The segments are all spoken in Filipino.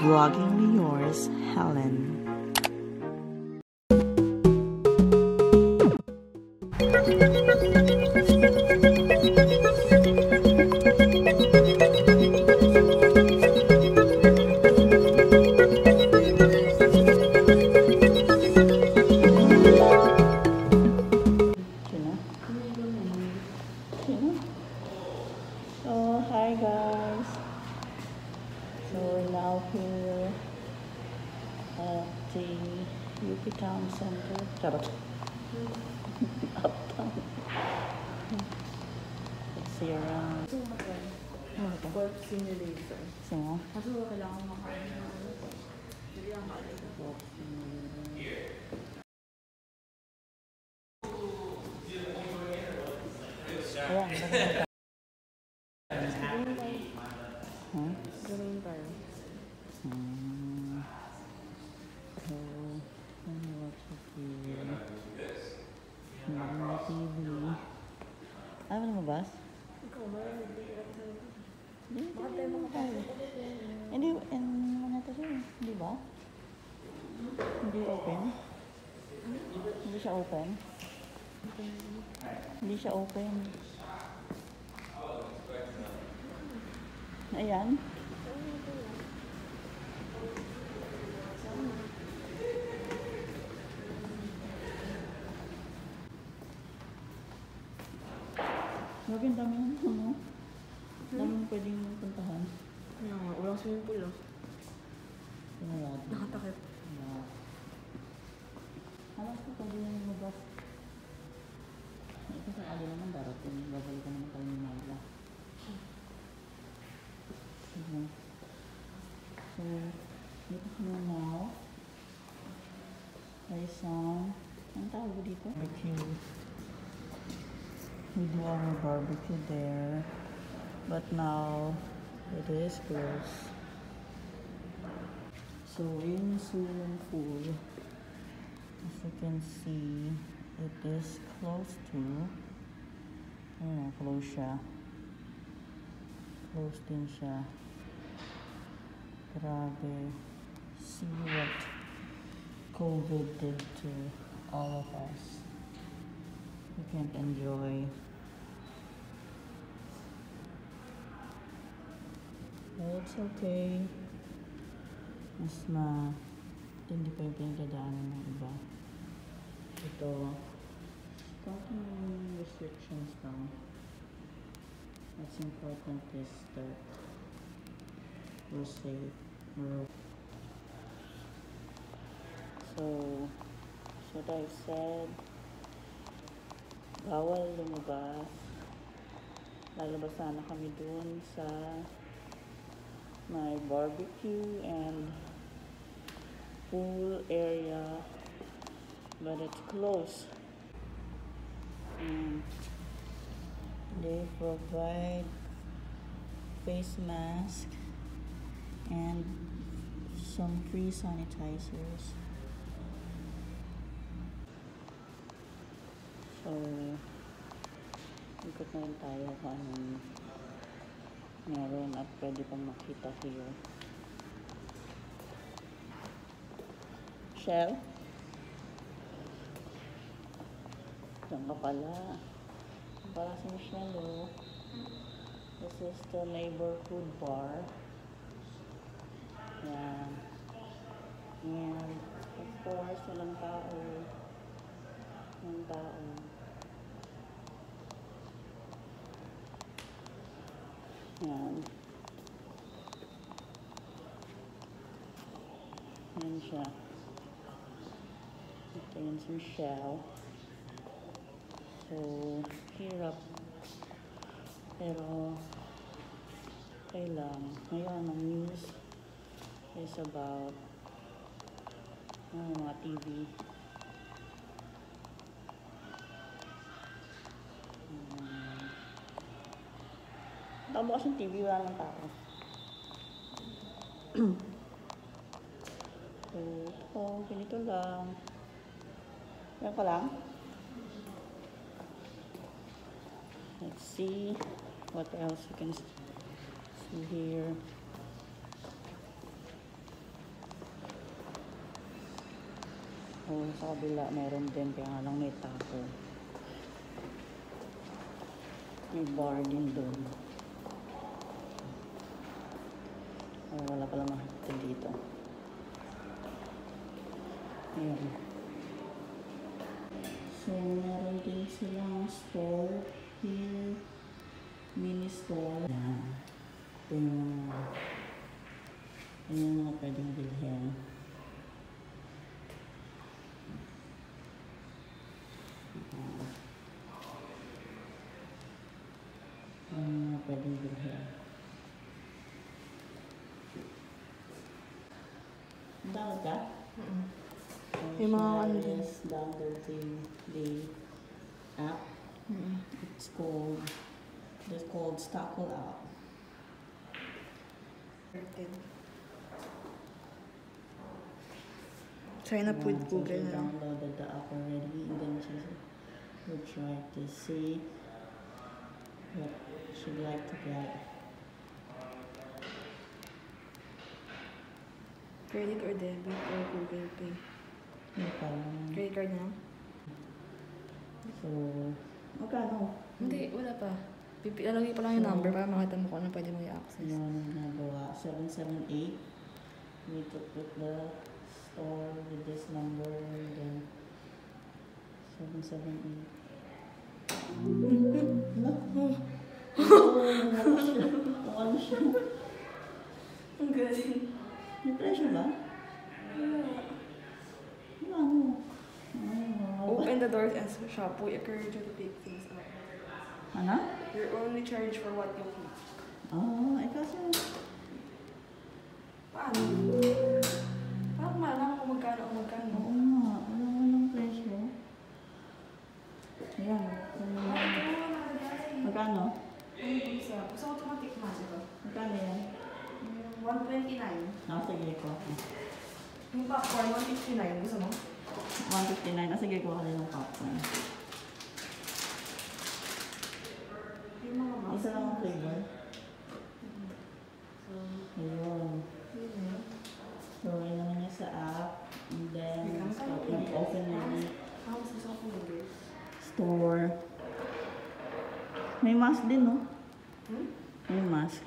Vloggingly yours, Helen. So, hi guys. So, we're now here at the UP Town Center. Charot. Uptown. Let's see around. Ano ito? Golf simulator. Sino? Kaso kailangan makain ng hindi ang kain. Golf simulator. Ayan. Ganoon tayo. So, I'm watching here. TV. Ayaw mo lumabas? Ikaw, maraming hindi ka sa Hindi, bakit tayo makapasok? Hindi, ano ito siya, hindi ba? Hindi open? Hindi siya open? Hindi siya open. Ayan. Grabe, ang dami ng ano. Daming pwedeng puntahan. Kaya nga, walang swimming pool ah. Tingnan natin. Nakatakip. Alam ko pwede yung lumabas. Ito sa ali naman darating. Babalikan naman tayo ni Myla. So, dito kami now. May isang, anong tawag ba dito? Barbecue. We do our barbecue there. But now, it is closed. So, in swimming pool, as you can see, it is close to, close siya. Close din siya. Grabe. See what COVID did to all of us. We can't enjoy. But it's okay. Mas hindi pa yung pinagdadaanan ng iba. Ito, konting restrictions lang. What's important is that we're safe. So, what I said, bawal lumabas. Lalabas sana kami dun sa my barbecue and pool area, but it's closed. And they provide face mask and some free sanitizers. So, ikot na rin tayo kung anong meron at pwede pang makita here. Shell? Diyan ka pala. Para si Michelle, oh. This is the neighborhood bar. Yan. And, of course, walang tao. Walang tao. Yan. Yan siya. Ito yun si Michelle. So, hirap. Pero, okay lang. Ngayon, ang news is about mga TV. Tama kasi TV, wala ng tao. So, ganito lang. Yan ka lang. Let's see what else you can see here. So, sa kabila, meron din. Kaya nga lang may tapo. May bar din doon. Oh, wala pala makikita dito. Ayan. So, meron din silang store here. Mini store. Ayan. Ito yung mga pwedeng bilhin. Pwedeng bilhin. Download ka? Yung mga ano din. Download the app. It's called Stockle app. Sign up with So Google she na lang. downloaded the app already, and then she would try to see what she'd like to get. Credit or debit or Google Pay. Credit card na lang? So, magkano? Hindi, wala pa. Lalagay pa lang yung number para makita mo kung ano pwede mo i-access. Yun, nagawa. 778. You need to put the store with this number, then 778. Ano siya? Ang galing. May presyo ba? Ano? Open the doors and shop. We encourage you to take things out. Ano? You're only charged for what you keep. Eh kasi... Paano? Paano malaman kung magkano o magkano? Oo nga, alam mo ng presyo. Ayan, magkano? Isa. Gusto ko ito matikman, diba? Magkano yan? 129. Sige ko. Yung popcorn, 159. Gusto mo? 159. Sige ko kasi ng popcorn. Yung mga mouse. Isa lang ang flavor. Ayun. So, yun naman niya sa app. And then, open na yung Gusto ko burger. store. May mask din, no? May mask.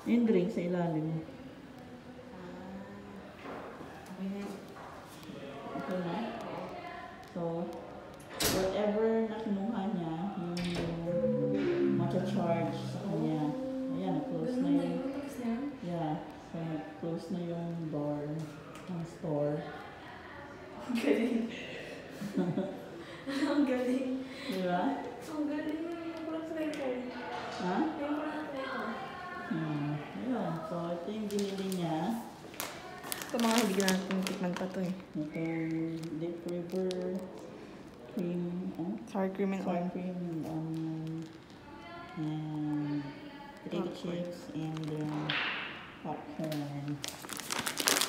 Yung drink sa ilalim. Okay na. Okay na. So, whatever na kinuha niya, yung mata-charge sa kanya. Ayan, na-close na yung... Yeah. So, na-close na yung door ng store. Ang galing. Ang galing. Diba? Ang galing. Yung parang try ko. Ha? Yung parang try ko. Ayun. So, ito yung binili niya. Ito mga hindi na natin tikman pa to eh. Itong Deep River cream, Sour cream and sour oil. cream and onion, and potato chips, and then popcorn.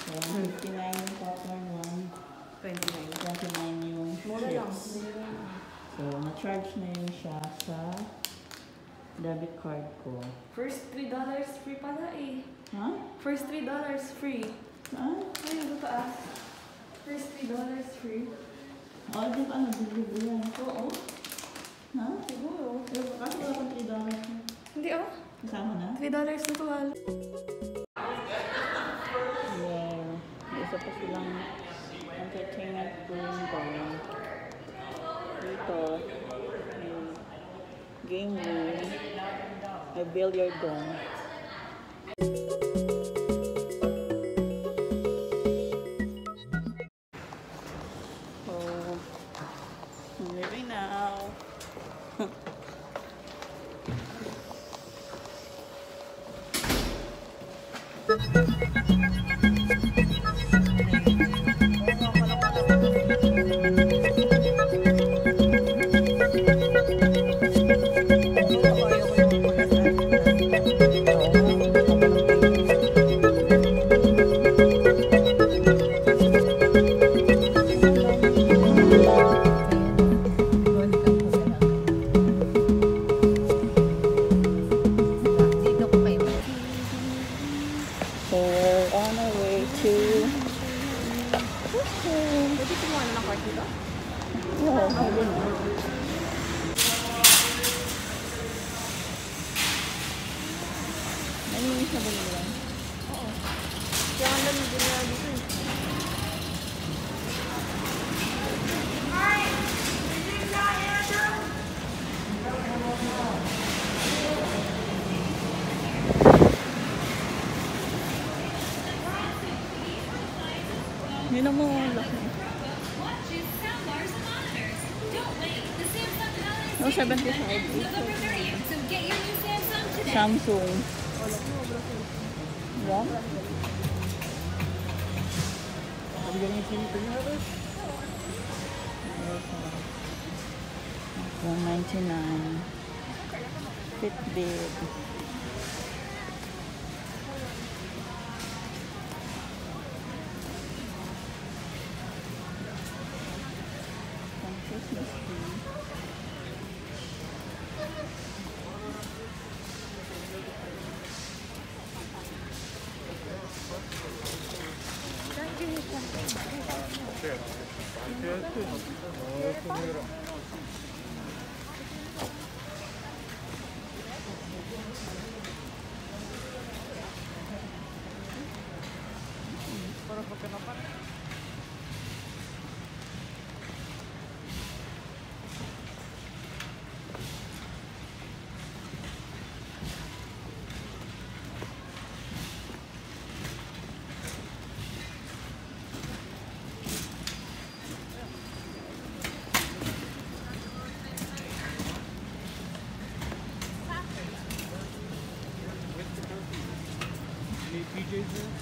So, 159 yung popcorn, 129 yung Mura lang. chips. So, na-charge na yun siya sa debit card ko. First $3 free pala eh. Ha? First $3 free. Saan? Ay, ito taas. First $3 free. Oh, di ba ano, delivery yan? Oo. Ha? Siguro. Pero kasi wala pang $3. Hindi oh. Kasama na? $3 na to wala. Yeah. Isa pa silang entertainment room doon. Dito, may game room. May billiard doon. So, I'm leaving now. So we're on our way Matamis na ba nila? Oo. Kaya ang lamig din na dito eh. Yun ang mga laki. No, 75. Samsung. Yeah? Are we getting anything out of this? $199. Fitbit. Some Christmas tree. Any PJs there?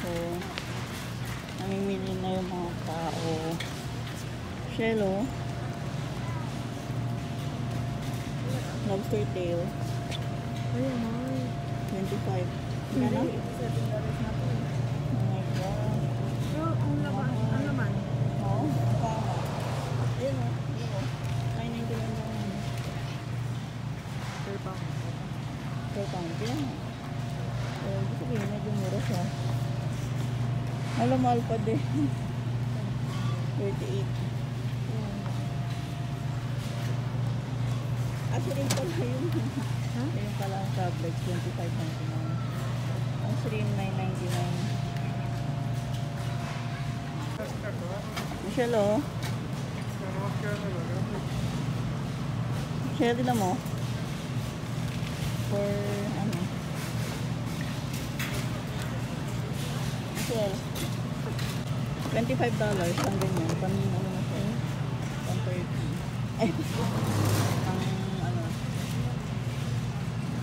So, namimili na yung mga tao. Shello. Lobster tail. Ayun, ay. 25. Gano'n? $7 na po. Oh my God. Pero ang laman. Oo. Tama. Ayun o. Ay, 99 lang. Per pound. Per pound. Yan. Ibig sabihin, medyo mura siya. Mahal pa din. 38. Actually, pala yun. Ha? Yung pala ang tablet, 25.99. Ang shrimp, 9.99. Michelle, oh. Michelle, din mo. For, ano? Michelle. $25 lang ganyan. Pan, ano na siya? Pan 30. Ay, pang, ano?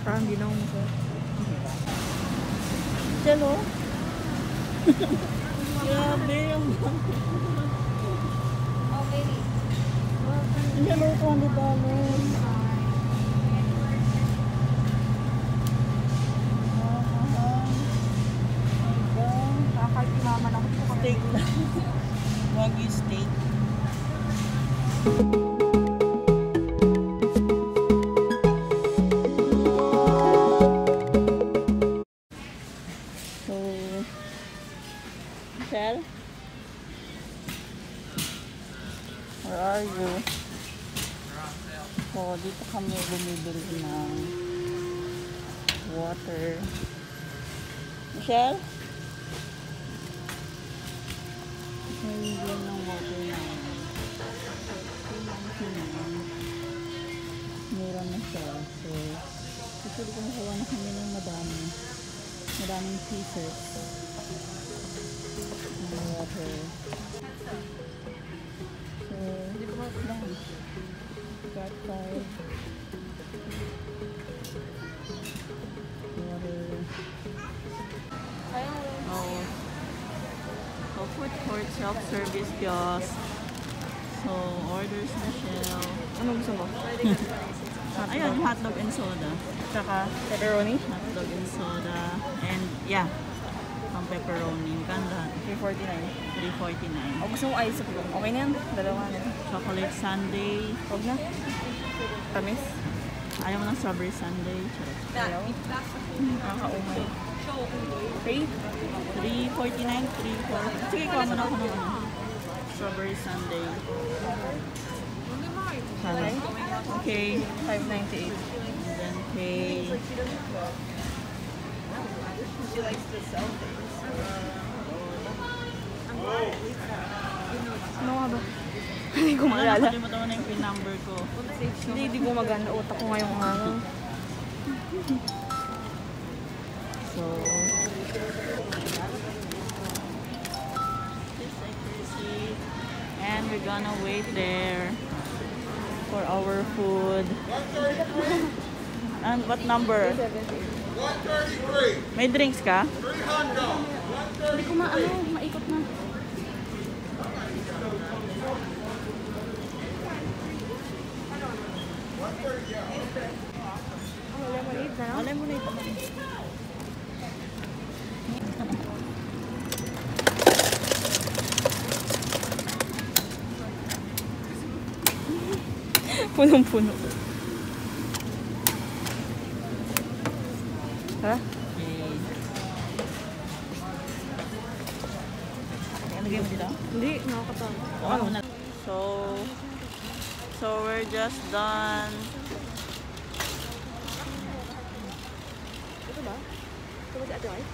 Parang hindi na ako masarap. Michelle, oh. Grabe yung Michelle, oh, $20. Nakakalimaman ako po. Steak lang. Wagyu steak. So, Michelle? Where are you? So, dito kami bumibili ng water. Michelle? Bumibili ng water na mura na siya. So, usually kumukuha na kami ng madaming pieces ng water. So, lang. Got 5 water. Oh. So, food court, self-service kiosk. So, orders na siya. Ano gusto mo? Ayun, hotdog and soda. Tsaka pepperoni? Hotdog and soda. And, yeah. pepperoni. Ganda. 349. 349. O gusto mo ice cream? Okay na yan? Dalawa na. Chocolate sundae. Huwag na. Tamis. Ayaw mo ng strawberry sundae. Charot. Ayaw. Nakakaumay. Okay? 349, 349. Sige, kuha mo na ako ng strawberry sundae. Okay. Okay. 598. And then pay. She likes to sell things. Ano nga ba? Hindi ko maalala. Nakalimutan mo na yung pin number ko. Hindi gumagana. Utak ko ngayong araw. So, this accuracy. And we're gonna wait there for our food. And what number? 133. May drinks ka? 300. Hindi ko maikot na. Lemonade na? Alay mo na ito. Punong-puno. Ha? Okay. Ano game mo dito? Hindi, nakakatawa. Ano na? So we're just done. Ito ba? Ito ba si Ate Mai?